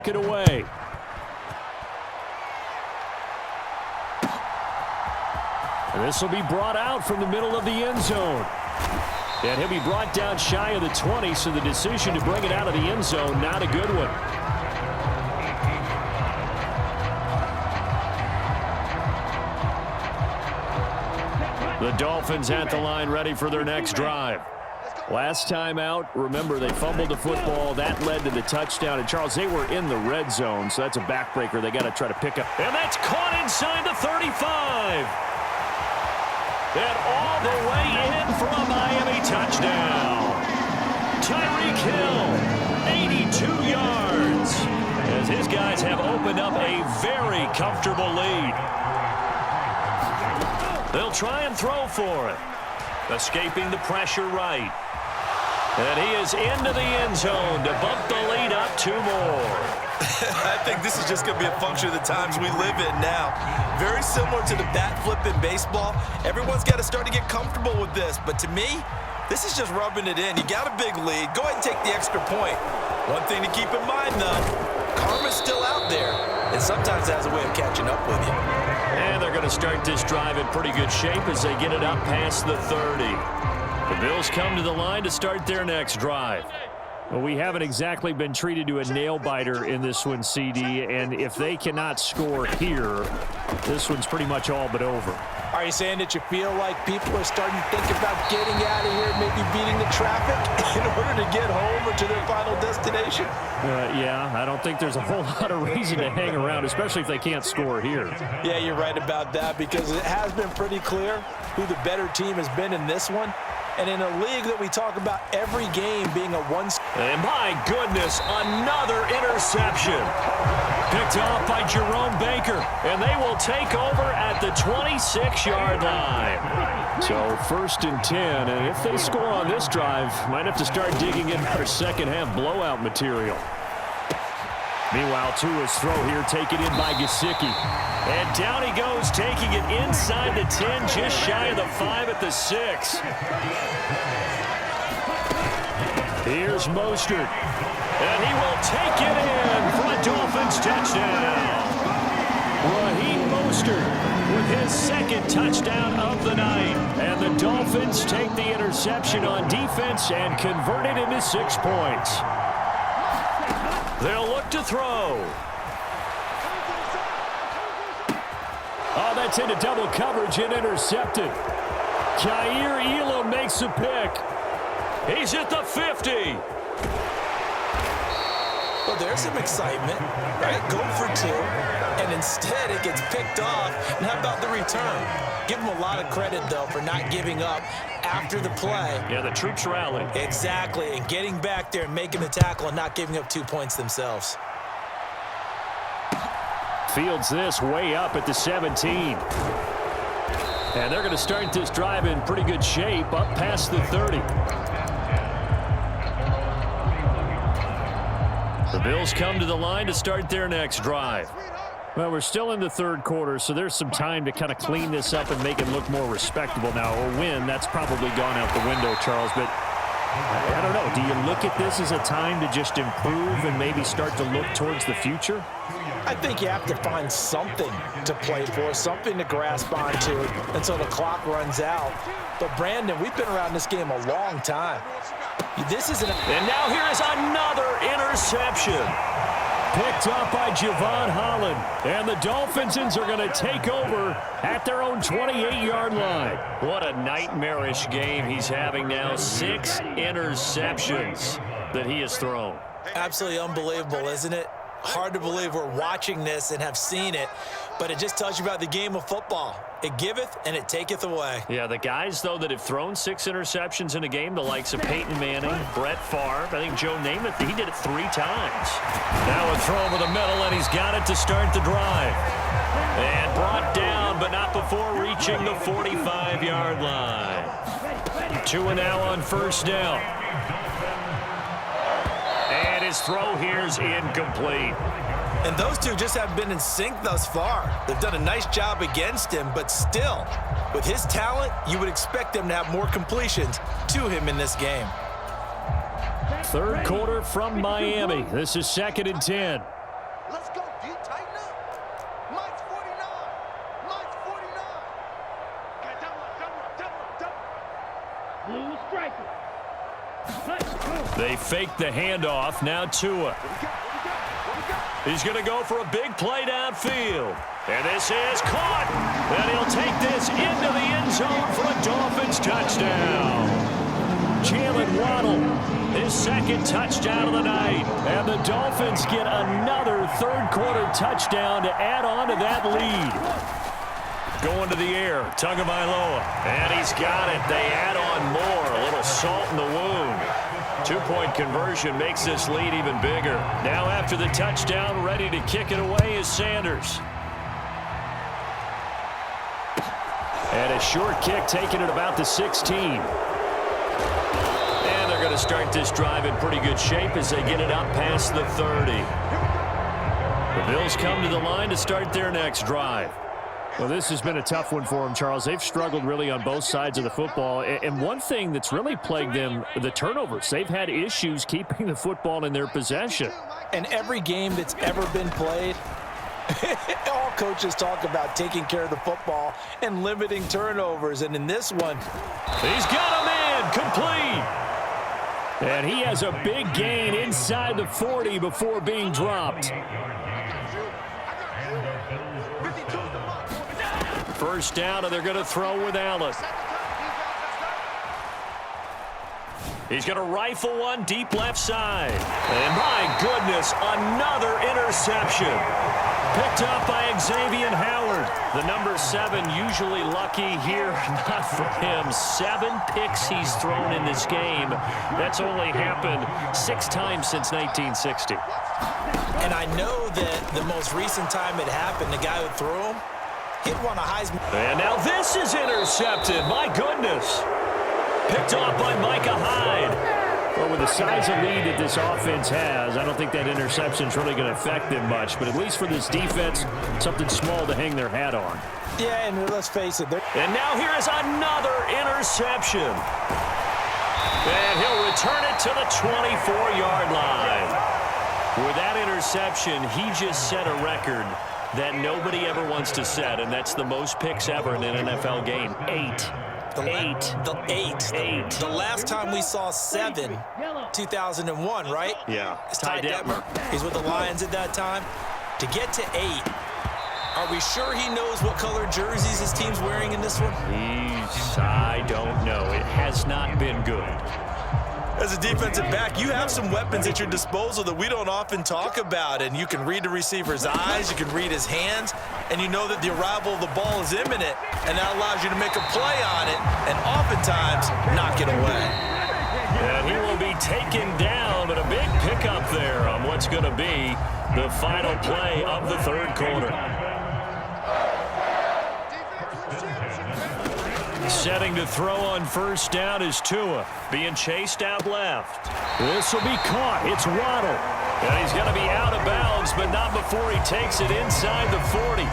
it away. And this will be brought out from the middle of the end zone. And he'll be brought down shy of the 20, so the decision to bring it out of the end zone, not a good one. The Dolphins at the line ready for their next drive. Last time out, remember, they fumbled the football. That led to the touchdown. And, Charles, they were in the red zone, so that's a backbreaker they got to try to pick up. And that's caught inside the 35. And all the way in for a Miami touchdown. Tyreek Hill, 82 yards, as his guys have opened up a very comfortable lead. They'll try and throw for it. Escaping the pressure right. And he is into the end zone to bump the lead up 2 more. I think this is just going to be a function of the times we live in now. Very similar to the bat flip in baseball. Everyone's got to start to get comfortable with this. But to me, this is just rubbing it in. You got a big lead. Go ahead and take the extra point. One thing to keep in mind, though, karma's still out there. And sometimes it has a way of catching up with you. And they're going to start this drive in pretty good shape as they get it up past the 30. The Bills come to the line to start their next drive. Well, we haven't exactly been treated to a nail-biter in this one, CD, and if they cannot score here, this one's pretty much all but over. Are you saying that you feel like people are starting to think about getting out of here, maybe beating the traffic in order to get home or to their final destination? Yeah, I don't think there's a whole lot of reason to hang around, especially if they can't score here. Yeah, you're right about that, because it has been pretty clear who the better team has been in this one. And in a league that we talk about every game being a one. And my goodness, another interception. Picked off by Jerome Baker. And they will take over at the 26-yard line. So 1st and 10. And if they score on this drive, might have to start digging in for second-half blowout material. Meanwhile, Tua's throw here taken in by Gesicki. And down he goes, taking it inside the 10, just shy of the 5 at the 6. Here's Mostert. And he will take it in for a Dolphins touchdown. Raheem Mostert with his 2nd touchdown of the night. And the Dolphins take the interception on defense and convert it into 6 points. They'll look to throw. Oh, that's into double coverage and intercepted. Jair Elam makes a pick. He's at the 50. Well, there's some excitement, right? Go for 2, and instead it gets picked off. And how about the return? Give them a lot of credit, though, for not giving up after the play. Yeah, the troops rallied. Exactly, and getting back there and making the tackle and not giving up 2 points themselves. Fields this way up at the 17. And they're going to start this drive in pretty good shape up past the 30. The Bills come to the line to start their next drive. Well, we're still in the 3rd quarter, so there's some time to kind of clean this up and make it look more respectable now. A win, that's probably gone out the window, Charles, but I don't know. Do you look at this as a time to just improve and maybe start to look towards the future? I think you have to find something to play for, something to grasp onto until the clock runs out. But, Brandon, we've been around this game a long time. This isn't a... And now here is another interception. Picked up by Javon Holland. And the Dolphins are going to take over at their own 28-yard line. What a nightmarish game he's having now. 6 interceptions that he has thrown. Absolutely unbelievable, isn't it? Hard to believe we're watching this and have seen it, but it just tells you about the game of football. It giveth and it taketh away. Yeah, the guys, though, that have thrown 6 interceptions in a game, the likes of Peyton Manning, Brett Favre, I think Joe Namath, he did it 3 times. Now a throw over the middle, and he's got it to start the drive. And brought down, but not before reaching the 45-yard line. Tua now on 1st down. And his throw here is incomplete. And those two just haven't been in sync thus far. They've done a nice job against him, but still, with his talent, you would expect them to have more completions to him in this game. 3rd quarter from Miami. This is 2nd and 10. Let's go, D. Tighten up. Mike's 49. Mike's 49. Okay, double. Blue striker. They fake the handoff. Now Tua. He's going to go for a big play downfield. And this is caught. And he'll take this into the end zone for a Dolphins touchdown. Jalen Waddle, his second touchdown of the night. And the Dolphins get another third-quarter touchdown to add on to that lead. Going to the air, Tagovailoa. And he's got it. They add on more. A little salt in the wound. Two-point conversion makes this lead even bigger. Now after the touchdown, ready to kick it away is Sanders. And a short kick taken at about the 16. And they're going to start this drive in pretty good shape as they get it up past the 30. The Bills come to the line to start their next drive. Well, this has been a tough one for them, Charles. They've struggled really on both sides of the football. And one thing that's really plagued them, the turnovers. They've had issues keeping the football in their possession. And every game that's ever been played, all coaches talk about taking care of the football and limiting turnovers. And in this one, he's got a man complete. And he has a big gain inside the 40 before being dropped. First down, and they're going to throw with Allen. He's going to rifle one deep left side. And my goodness, another interception. Picked up by Xavier Howard. The number 7 usually lucky here. Not for him. 7 picks he's thrown in this game. That's only happened 6 times since 1960. and I know that the most recent time it happened, the guy who threw him, hit one of Heisman. And now this is intercepted. My goodness. Picked off by Micah Hyde. Well, with the size of lead that this offense has, I don't think that interception is really going to affect them much. But at least for this defense, something small to hang their hat on. Yeah, and let's face it. And now here is another interception. And he'll return it to the 24-yard line. With that interception, he just set a record that nobody ever wants to set, and that's the most picks ever in an NFL game. 8. The last time we saw 7, 2001, right? Yeah. It's Ty Detmer. He's with the Lions at that time. To get to 8, are we sure he knows what color jerseys his team's wearing in this one? I don't know. It has not been good. As a defensive back, you have some weapons at your disposal that we don't often talk about, and you can read the receiver's eyes, you can read his hands, and you know that the arrival of the ball is imminent, and that allows you to make a play on it and oftentimes knock it away. And he will be taken down, but a big pickup there on what's going to be the final play of the third quarter. Setting to throw on first down is Tua, being chased out left. This will be caught. It's Waddle. And he's going to be out of bounds, but not before he takes it inside the 40.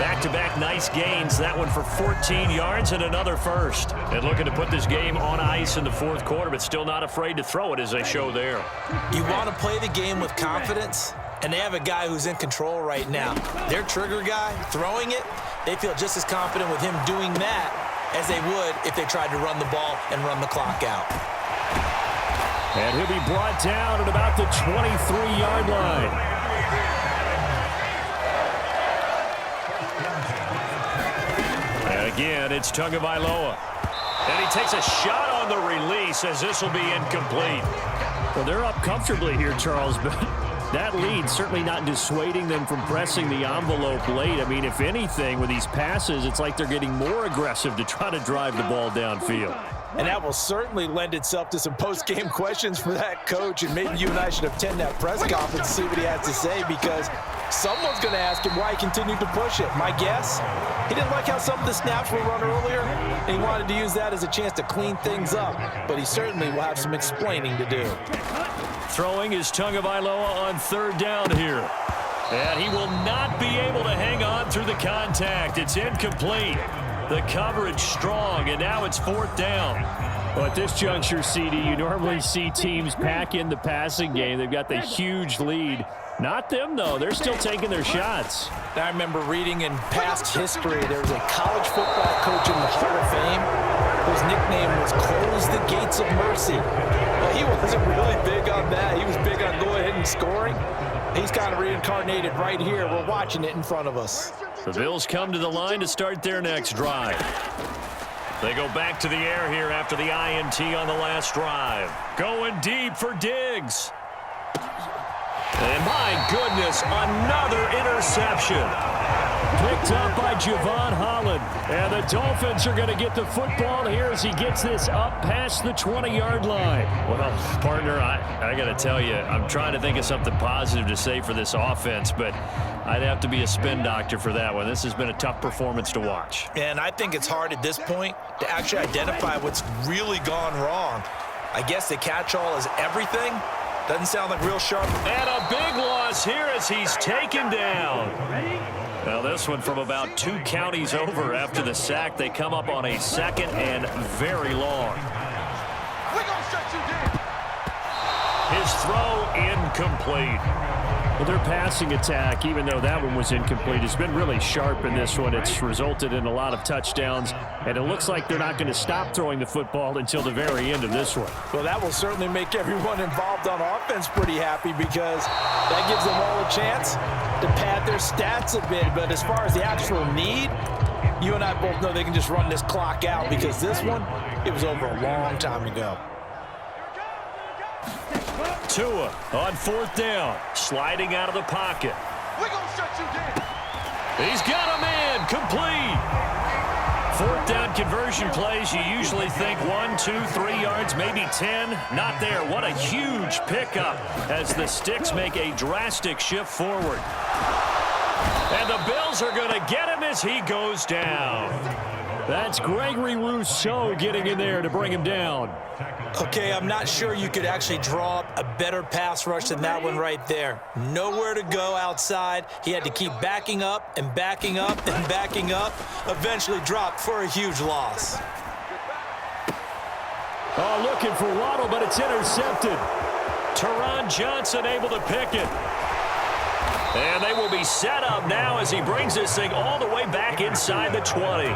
Back-to-back nice gains. That one for 14 yards and another first. And looking to put this game on ice in the fourth quarter, but still not afraid to throw it as they show there. You want to play the game with confidence, and they have a guy who's in control right now. Their trigger guy, throwing it, they feel just as confident with him doing that as they would if they tried to run the ball and run the clock out. And he'll be brought down at about the 23-yard line. And again, it's Tagovailoa. And he takes a shot on the release as this will be incomplete. Well, they're up comfortably here, Charles, but that lead certainly not dissuading them from pressing the envelope late. I mean, if anything, with these passes, it's like they're getting more aggressive to try to drive the ball downfield. And that will certainly lend itself to some post-game questions for that coach, and maybe you and I should attend that press conference and see what he has to say, because someone's going to ask him why he continued to push it. My guess, he didn't like how some of the snaps were run earlier, and he wanted to use that as a chance to clean things up, but he certainly will have some explaining to do. Throwing is Tagovailoa on third down here. And he will not be able to hang on through the contact. It's incomplete. The coverage strong, and now it's fourth down. Well, at this juncture, CD, you normally see teams pack in the passing game. They've got the huge lead. Not them, though. They're still taking their shots. I remember reading in past history, there was a college football coach in the Hall of Fame whose nickname was Close the Gates of Mercy. Well, he wasn't really big on that. He was big on going ahead and scoring. He's kind of reincarnated right here. We're watching it in front of us. The Bills come to the line to start their next drive. They go back to the air here after the INT on the last drive. Going deep for Diggs. And my goodness, another interception. Picked up by Javon Holland. And the Dolphins are going to get the football here as he gets this up past the 20-yard line. Well, partner, I got to tell you, I'm trying to think of something positive to say for this offense, but I'd have to be a spin doctor for that one. This has been a tough performance to watch. And I think it's hard at this point to actually identify what's really gone wrong. I guess the catch-all is everything. Doesn't sound like real sharp. And a big loss here as he's taken down. Now this one from about 2 counties over after the sack. They come up on a 2nd and very long. We're gonna shut you down. His throw incomplete. Well, their passing attack, even though that one was incomplete, has been really sharp in this one. It's resulted in a lot of touchdowns, and it looks like they're not going to stop throwing the football until the very end of this one. Well, that will certainly make everyone involved on offense pretty happy because that gives them all a chance to pad their stats a bit. But as far as the actual need, you and I both know they can just run this clock out because this one, it was over a long time ago. Tua on 4th down, sliding out of the pocket. We're gonna shut you down. He's got a man, complete. 4th down conversion plays, you usually think 1, 2, 3 yards, maybe 10. Not there. What a huge pickup as the Sticks make a drastic shift forward. And the Bills are going to get him as he goes down. That's Gregory Rousseau getting in there to bring him down. Okay, I'm not sure you could actually draw up a better pass rush than that one right there. Nowhere to go outside. He had to keep backing up and backing up and backing up. Eventually dropped for a huge loss. Oh, looking for Waddle, but it's intercepted. Teron Johnson able to pick it. And they will be set up now as he brings this thing all the way back inside the 20.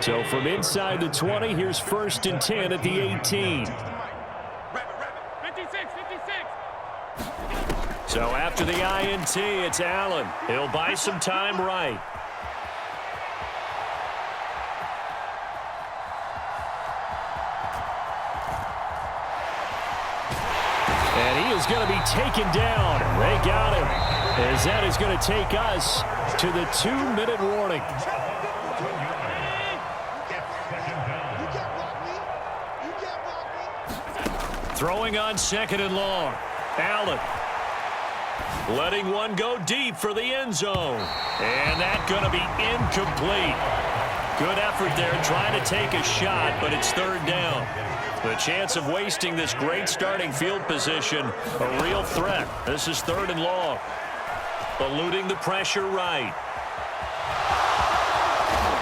So from inside the 20, here's 1st and 10 at the 18. 56, 56. So after the INT, it's Allen. He'll buy some time right. And he is going to be taken down. They got him. As that is going to take us to the 2-minute warning. Throwing on 2nd and long. Allen letting one go deep for the end zone. And that's going to be incomplete. Good effort there trying to take a shot, but it's 3rd down. The chance of wasting this great starting field position, a real threat. This is 3rd and long. Eluding the pressure right.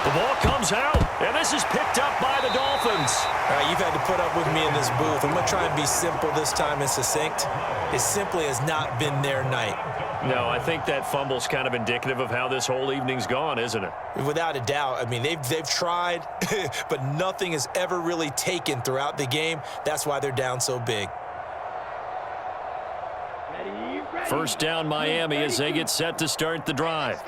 The ball comes out, and this is picked up by the Dolphins. All right, you've had to put up with me in this booth. I'm going to try and be simple this time and succinct. It simply has not been their night. No, I think that fumble's kind of indicative of how this whole evening's gone, isn't it? Without a doubt. I mean, they've tried, but nothing has ever really taken throughout the game. That's why they're down so big. 1st down Miami as they get set to start the drive.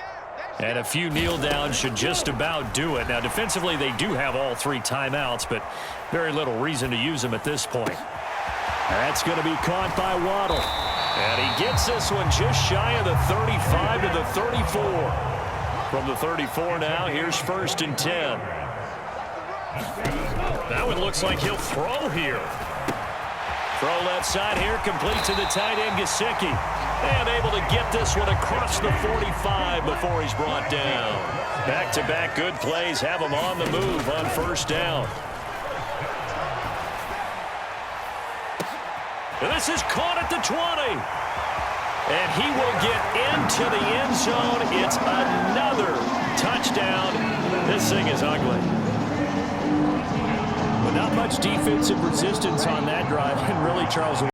And a few kneel downs should just about do it. Now, defensively, they do have all 3 timeouts, but very little reason to use them at this point. That's going to be caught by Waddle. And he gets this one just shy of the 35 to the 34. From the 34 now, here's 1st and 10. That one looks like he'll throw here. Throw left side here, complete to the tight end, Gesicki. And able to get this one across the 45 before he's brought down. Back-to-back good plays have him on the move on 1st down. And this is caught at the 20. And he will get into the end zone. It's another touchdown. This thing is ugly. But not much defensive resistance on that drive. And really, Charles,